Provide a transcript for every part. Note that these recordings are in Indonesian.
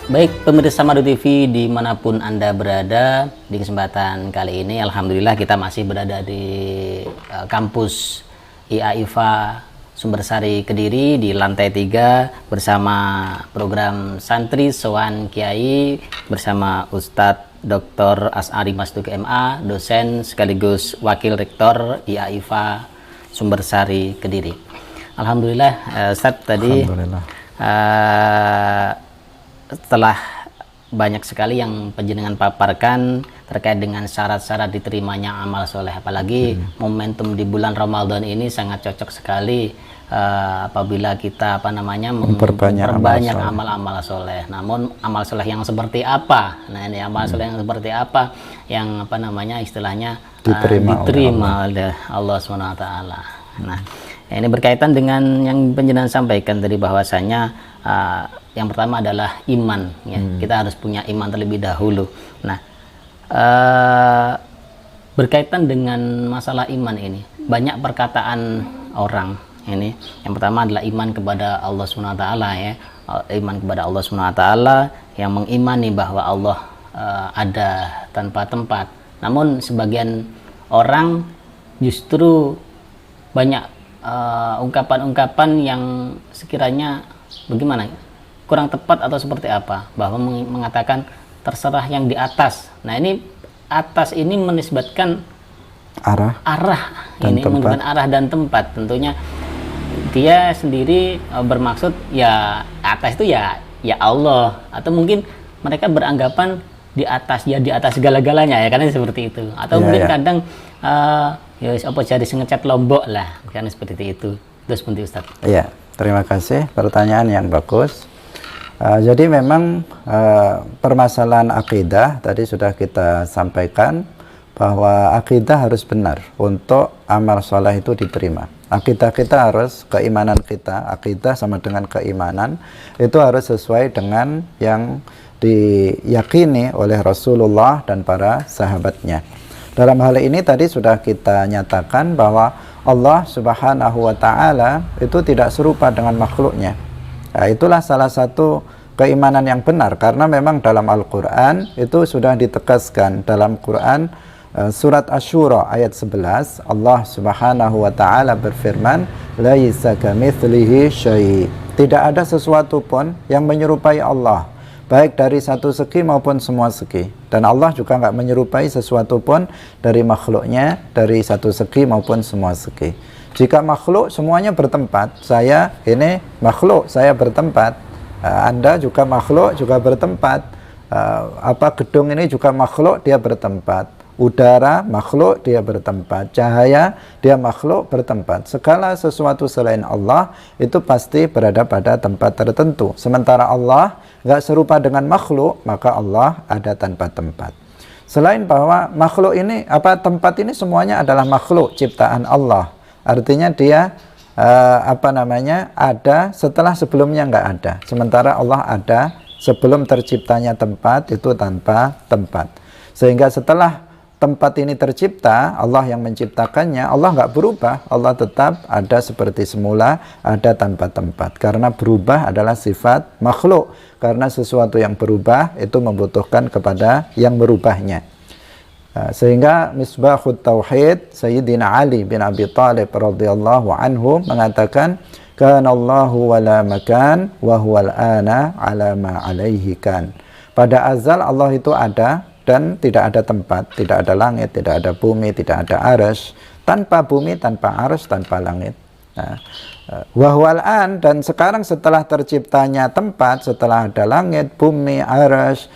Baik pemirsa Madu TV dimanapun Anda berada, di kesempatan kali ini Alhamdulillah kita masih berada di kampus IAIFA Sumbersari Kediri di lantai 3 bersama program Santri Sowan Kiai bersama Ustadz Dr. As'ari Masduki MA, dosen sekaligus Wakil Rektor IAIFA Sumbersari Kediri. Alhamdulillah Ustadz tadi setelah banyak sekali yang penjenengan paparkan terkait dengan syarat-syarat diterimanya amal soleh, apalagi momentum di bulan Ramadan ini sangat cocok sekali apabila kita memperbanyak amal-amal soleh. Namun amal soleh yang seperti apa? Nah ini amal soleh yang seperti apa yang istilahnya diterima oleh Allah SWT. Nah ini berkaitan dengan yang penjenengan sampaikan tadi bahwasanya yang pertama adalah iman, ya. Kita harus punya iman terlebih dahulu. Nah, berkaitan dengan masalah iman ini, banyak perkataan orang ini. Yang pertama adalah iman kepada Allah SWT, ya. Iman kepada Allah SWT yang mengimani bahwa Allah ada tanpa tempat. Namun sebagian orang justru banyak ungkapan-ungkapan yang sekiranya bagaimana, kurang tepat atau seperti apa, bahwa mengatakan terserah yang di atas. Nah ini atas ini menisbatkan arah ini menunjukkan arah dan tempat. Tentunya dia sendiri bermaksud ya atas itu ya Allah, atau mungkin mereka beranggapan di atas segala-galanya, ya karena seperti itu, atau mungkin kadang ya apa jadi sengecat lombok lah, karena seperti itu. Terus seperti Ustaz. Iya, terima kasih, pertanyaan yang bagus. Jadi memang permasalahan akidah tadi sudah kita sampaikan bahwa akidah harus benar untuk amal soleh itu diterima. Akidah kita harus, keimanan kita, akidah sama dengan keimanan itu harus sesuai dengan yang diyakini oleh Rasulullah dan para sahabatnya. Dalam hal ini tadi sudah kita nyatakan bahwa Allah Subhanahu wa Ta'ala itu tidak serupa dengan makhluknya. Nah, itulah salah satu keimanan yang benar, karena memang dalam Al-Quran itu sudah ditegaskan. Dalam Quran surat Asy-Syura ayat 11, Allah Subhanahu wa Ta'ala berfirman, laisa kamitslihi syai'. Tidak ada sesuatu pun yang menyerupai Allah, baik dari satu segi maupun semua segi. Dan Allah juga nggak menyerupai sesuatu pun dari makhluknya, dari satu segi maupun semua segi. Jika makhluk semuanya bertempat, saya ini makhluk, saya bertempat, Anda juga makhluk, juga bertempat, gedung ini juga makhluk, dia bertempat, udara makhluk, dia bertempat, cahaya dia makhluk, bertempat. Segala sesuatu selain Allah itu pasti berada pada tempat tertentu. Sementara Allah nggak serupa dengan makhluk, maka Allah ada tanpa tempat. Selain bahwa makhluk ini, tempat ini semuanya adalah makhluk ciptaan Allah. Artinya dia ada setelah sebelumnya nggak ada. Sementara Allah ada sebelum terciptanya tempat itu tanpa tempat. Sehingga setelah tempat ini tercipta, Allah yang menciptakannya, Allah nggak berubah, Allah tetap ada seperti semula, ada tanpa tempat. Karena berubah adalah sifat makhluk. Karena sesuatu yang berubah itu membutuhkan kepada yang merubahnya. Sehingga Misbahut Tauhid Sayyidina Ali bin Abi Thalib radhiyallahu anhu mengatakan, kana Allahu wala makan wa huwal ana ala ma alaihi kan. Pada azal Allah itu ada dan tidak ada tempat, tidak ada langit, tidak ada bumi, tidak ada arsy. Tanpa bumi, tanpa arsy, tanpa langit. Wa huwal an, dan sekarang setelah terciptanya tempat, setelah ada langit, bumi, arsy,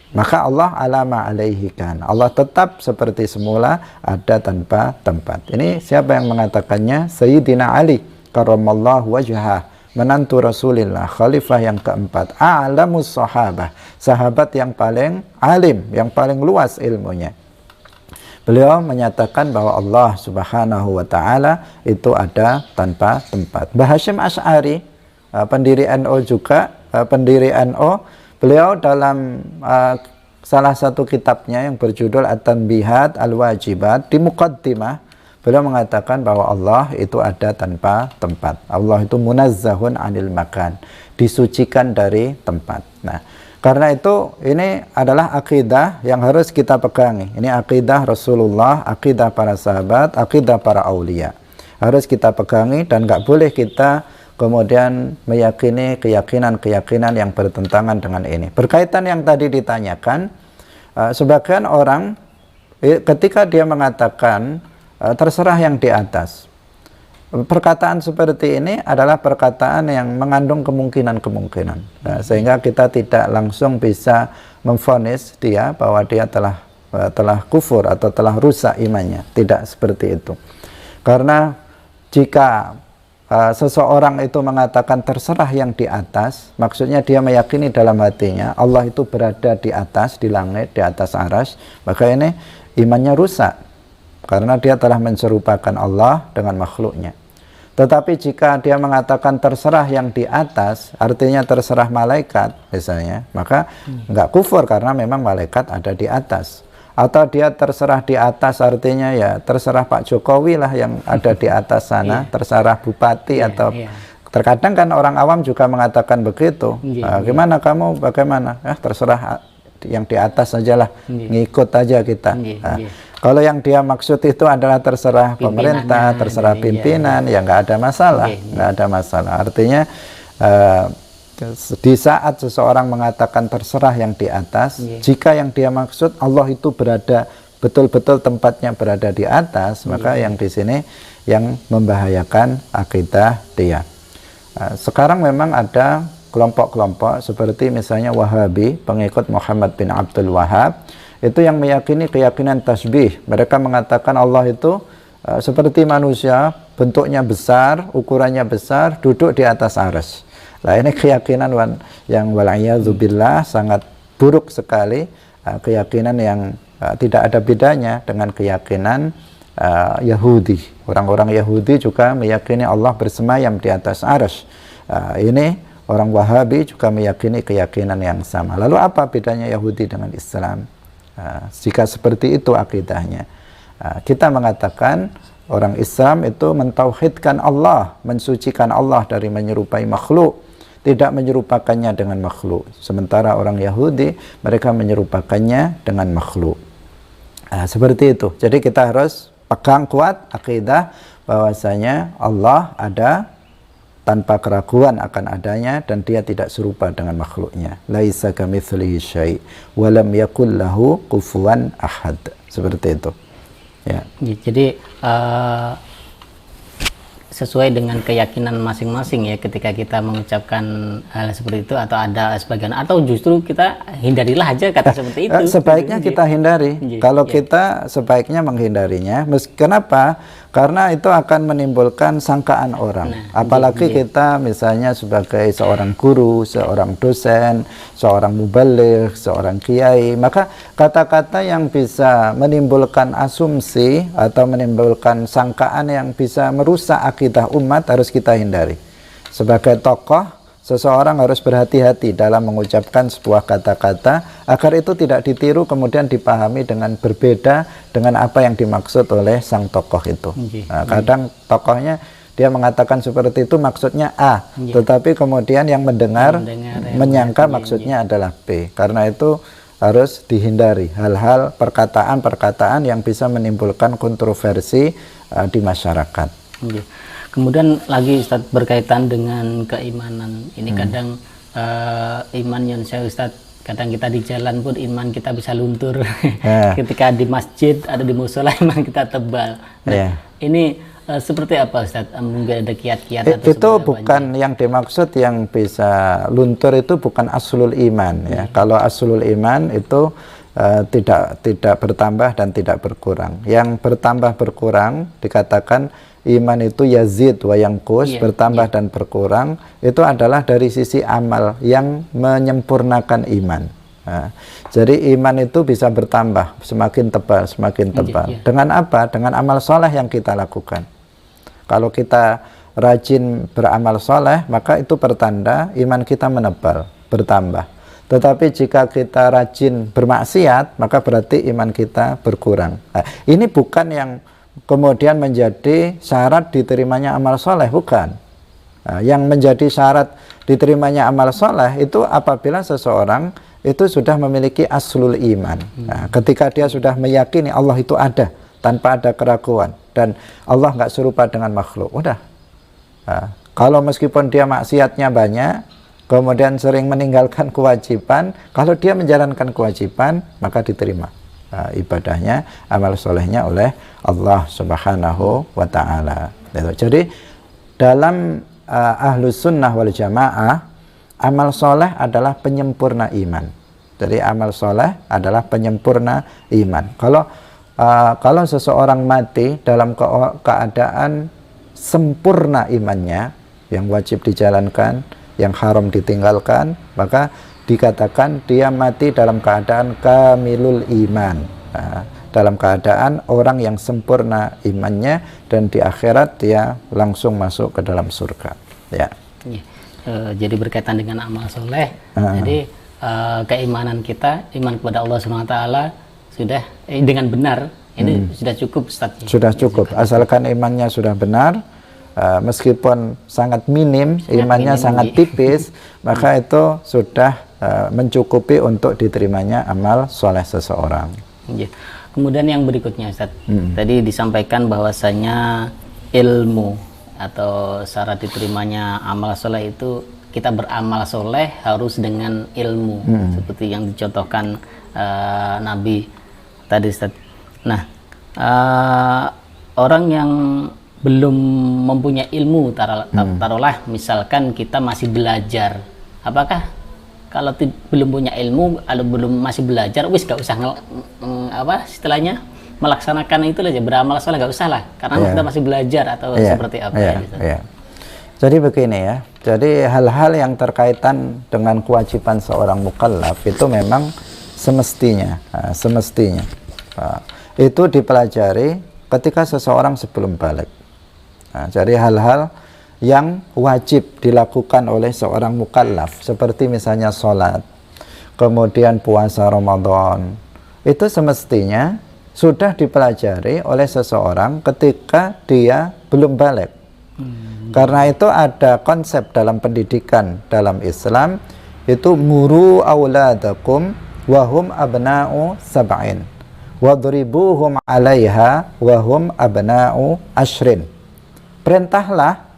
maka Allah alama alaihi kan. Allah tetap seperti semula, ada tanpa tempat. Ini siapa yang mengatakannya? Sayyidina Ali karramallahu wajhah, menantu Rasulullah, khalifah yang keempat, a'lamus sahabah, sahabat yang paling alim, yang paling luas ilmunya. Beliau menyatakan bahwa Allah Subhanahu wa Ta'ala itu ada tanpa tempat. Mbah Hasyim Asy'ari, pendiri NU juga, beliau dalam salah satu kitabnya yang berjudul At-Tanbihat Al-Wajibat, di muqaddimah beliau mengatakan bahwa Allah itu ada tanpa tempat. Allah itu munazzahun anil makan, disucikan dari tempat. Nah, Karena itu ini adalah akidah yang harus kita pegangi. Ini akidah Rasulullah, akidah para sahabat, akidah para aulia. Harus kita pegangi dan nggak boleh kita kemudian meyakini keyakinan-keyakinan yang bertentangan dengan ini. Berkaitan yang tadi ditanyakan, sebagian orang ketika dia mengatakan terserah yang di atas. Perkataan seperti ini adalah perkataan yang mengandung kemungkinan-kemungkinan, sehingga kita tidak langsung bisa memvonis dia bahwa dia telah kufur atau telah rusak imannya. Tidak seperti itu. Karena jika seseorang itu mengatakan terserah yang di atas, maksudnya dia meyakini dalam hatinya Allah itu berada di atas, di langit, di atas arsy, maka ini imannya rusak. Karena dia telah menserupakan Allah dengan makhluknya. Tetapi jika dia mengatakan terserah yang di atas, artinya terserah malaikat misalnya, maka enggak kufur karena memang malaikat ada di atas. Atau dia terserah di atas, artinya ya terserah Pak Jokowi lah yang ada di atas sana, terserah bupati atau terkadang kan orang awam juga mengatakan begitu. Gimana kamu, bagaimana? Terserah yang di atas sajalah, ngikut aja kita. Kalau yang dia maksud itu adalah terserah pemerintah, terserah pimpinan, ya nggak ada masalah, nggak ada masalah. Artinya di saat seseorang mengatakan terserah yang di atas, jika yang dia maksud Allah itu berada betul-betul tempatnya berada di atas, maka yang di sini yang membahayakan akidah dia. Sekarang memang ada kelompok-kelompok seperti misalnya Wahabi, pengikut Muhammad bin Abdul Wahab, itu yang meyakini keyakinan tasbih. Mereka mengatakan Allah itu seperti manusia, bentuknya besar, ukurannya besar, duduk di atas arsy. Nah, ini keyakinan yang wal'iyadzubillah sangat buruk sekali, keyakinan yang tidak ada bedanya dengan keyakinan Yahudi. Orang-orang Yahudi juga meyakini Allah bersemayam di atas arsy. Ini orang Wahabi juga meyakini keyakinan yang sama. Lalu apa bedanya Yahudi dengan Islam? Jika seperti itu akidahnya, kita mengatakan orang Islam itu mentauhidkan Allah, mensucikan Allah dari menyerupai makhluk, tidak menyerupakannya dengan makhluk. Sementara orang Yahudi, mereka menyerupakannya dengan makhluk. Seperti itu. Jadi kita harus pegang kuat akidah bahwasanya Allah ada tanpa keraguan akan adanya dan dia tidak serupa dengan makhluknya. Laisa kamitslihi syai' wa lam yakul lahu kufuwan ahad. Seperti itu. Ya. Jadi sesuai dengan keyakinan masing-masing ya, ketika kita mengucapkan hal seperti itu, atau ada sebagian, atau justru kita hindarilah aja kata seperti itu. Sebaiknya kita hindari. Kalau kita sebaiknya menghindarinya. Kenapa? Karena itu akan menimbulkan sangkaan orang. Apalagi kita misalnya sebagai seorang guru, seorang dosen, seorang mubaligh, seorang kiai, maka kata-kata yang bisa menimbulkan asumsi atau menimbulkan sangkaan yang bisa merusak akidah umat harus kita hindari. Sebagai tokoh, seseorang harus berhati-hati dalam mengucapkan sebuah kata-kata agar itu tidak ditiru kemudian dipahami dengan berbeda dengan apa yang dimaksud oleh sang tokoh itu. Kadang tokohnya dia mengatakan seperti itu maksudnya A, tetapi kemudian yang mendengar menyangka maksudnya adalah B. Karena itu harus dihindari hal-hal perkataan-perkataan yang bisa menimbulkan kontroversi di masyarakat. Kemudian lagi Ustaz, berkaitan dengan keimanan ini, kadang iman yang saya Ustaz, kadang kita di jalan pun iman kita bisa luntur. Ketika di masjid atau di musola iman kita tebal. Nah, ini seperti apa Ustaz? Mungkin ada kiat-kiat atau itu bukan yang dimaksud yang bisa luntur, itu bukan aslul iman ya. Kalau aslul iman itu tidak bertambah dan tidak berkurang. Yang bertambah berkurang dikatakan iman itu yazid wa yanqus, bertambah dan berkurang, itu adalah dari sisi amal yang menyempurnakan iman. Jadi iman itu bisa bertambah, semakin tebal, semakin tebal. Dengan apa? Dengan amal soleh yang kita lakukan. Kalau kita rajin beramal soleh, maka itu pertanda iman kita menebal, bertambah. Tetapi jika kita rajin bermaksiat, maka berarti iman kita berkurang. Ini bukan yang kemudian menjadi syarat diterimanya amal soleh, bukan. Yang menjadi syarat diterimanya amal soleh itu apabila seseorang itu sudah memiliki aslul iman. Nah, ketika dia sudah meyakini Allah itu ada tanpa ada keraguan dan Allah nggak serupa dengan makhluk, udah. Nah, kalau meskipun dia maksiatnya banyak, kemudian sering meninggalkan kewajiban, kalau dia menjalankan kewajiban, maka diterima ibadahnya, amal solehnya oleh Allah Subhanahu wa Ta'ala. Jadi dalam Ahlus Sunnah wal Jamaah, amal soleh adalah penyempurna iman. Jadi amal soleh adalah penyempurna iman. Kalau seseorang mati dalam keadaan sempurna imannya, yang wajib dijalankan, yang haram ditinggalkan, maka dikatakan dia mati dalam keadaan kamilul iman, dalam keadaan orang yang sempurna imannya, dan di akhirat dia langsung masuk ke dalam surga. Ya. Jadi berkaitan dengan amal soleh, jadi keimanan kita, iman kepada Allah SWT sudah dengan benar, ini sudah cukup, Ustaz. Sudah cukup, asalkan imannya sudah benar. Meskipun sangat minim, imannya sangat tipis, maka itu sudah mencukupi untuk diterimanya amal soleh seseorang. Kemudian yang berikutnya, Ustaz, tadi disampaikan bahwasanya ilmu atau syarat diterimanya amal soleh itu kita beramal soleh harus dengan ilmu, seperti yang dicontohkan Nabi tadi, Ustaz. Nah, orang yang belum mempunyai ilmu, taruhlah misalkan kita masih belajar, apakah kalau belum punya ilmu, kalau belum masih belajar, wis gak usah istilahnya melaksanakan itu aja, beramal soleh gak usah lah, karena kita masih belajar atau seperti apa? Jadi begini ya, jadi hal-hal yang terkaitan dengan kewajiban seorang mukallaf itu memang semestinya itu dipelajari ketika seseorang sebelum balik. Jadi hal-hal yang wajib dilakukan oleh seorang mukallaf, seperti misalnya sholat, kemudian puasa Ramadan, itu semestinya sudah dipelajari oleh seseorang ketika dia belum balik. Karena itu ada konsep dalam pendidikan dalam Islam, itu muru auladakum wahum abna'u sab'in wadribuhum 'alaiha wahum abna'u ashrin. Perintahlah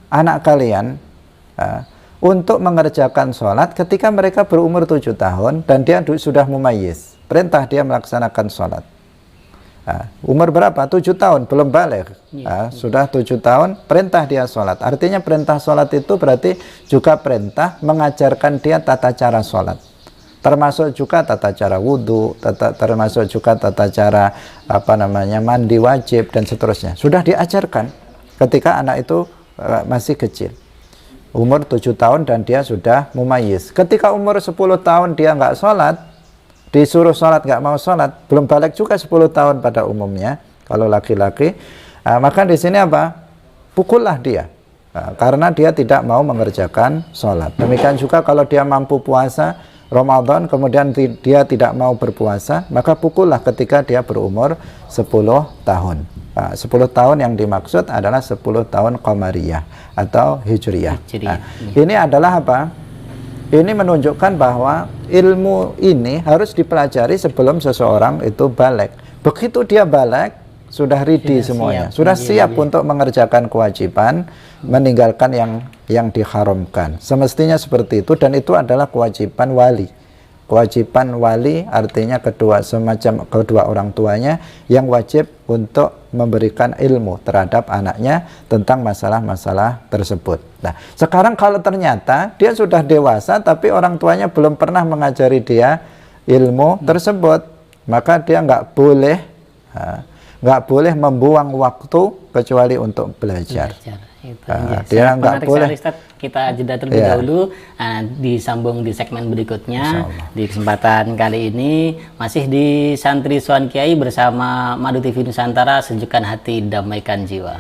anak kalian untuk mengerjakan sholat ketika mereka berumur 7 tahun dan dia sudah mumayyiz. Perintah dia melaksanakan sholat. Umur berapa? 7 tahun, belum balik. Sudah 7 tahun, perintah dia sholat. Artinya perintah sholat itu berarti juga perintah mengajarkan dia tata cara sholat. Termasuk juga tata cara wudhu, termasuk juga tata cara mandi wajib dan seterusnya. Sudah diajarkan ketika anak itu masih kecil, umur 7 tahun dan dia sudah mumayyiz. Ketika umur 10 tahun dia nggak sholat, disuruh sholat nggak mau sholat, belum balik juga 10 tahun pada umumnya kalau laki-laki, maka di sini apa? Pukullah dia, karena dia tidak mau mengerjakan sholat. Demikian juga kalau dia mampu puasa Ramadan kemudian dia tidak mau berpuasa, maka pukullah ketika dia berumur 10 tahun. 10 tahun yang dimaksud adalah 10 tahun Qamariyah atau Hijriyah. Ini adalah apa? Ini menunjukkan bahwa ilmu ini harus dipelajari sebelum seseorang itu balik. Begitu dia balik, sudah ready semuanya, sudah siap untuk mengerjakan kewajiban, meninggalkan yang diharamkan. Semestinya seperti itu, dan itu adalah kewajiban wali. Kewajiban wali artinya kedua orang tuanya yang wajib untuk memberikan ilmu terhadap anaknya tentang masalah-masalah tersebut. Nah, sekarang kalau ternyata dia sudah dewasa tapi orang tuanya belum pernah mengajari dia ilmu tersebut, maka dia nggak boleh membuang waktu kecuali untuk belajar. Dia nggak boleh. Kita jeda terlebih dahulu, disambung di segmen berikutnya. Di kesempatan kali ini masih di Santri Suan Kiai bersama Madu TV Nusantara, sejukkan hati, damaikan jiwa.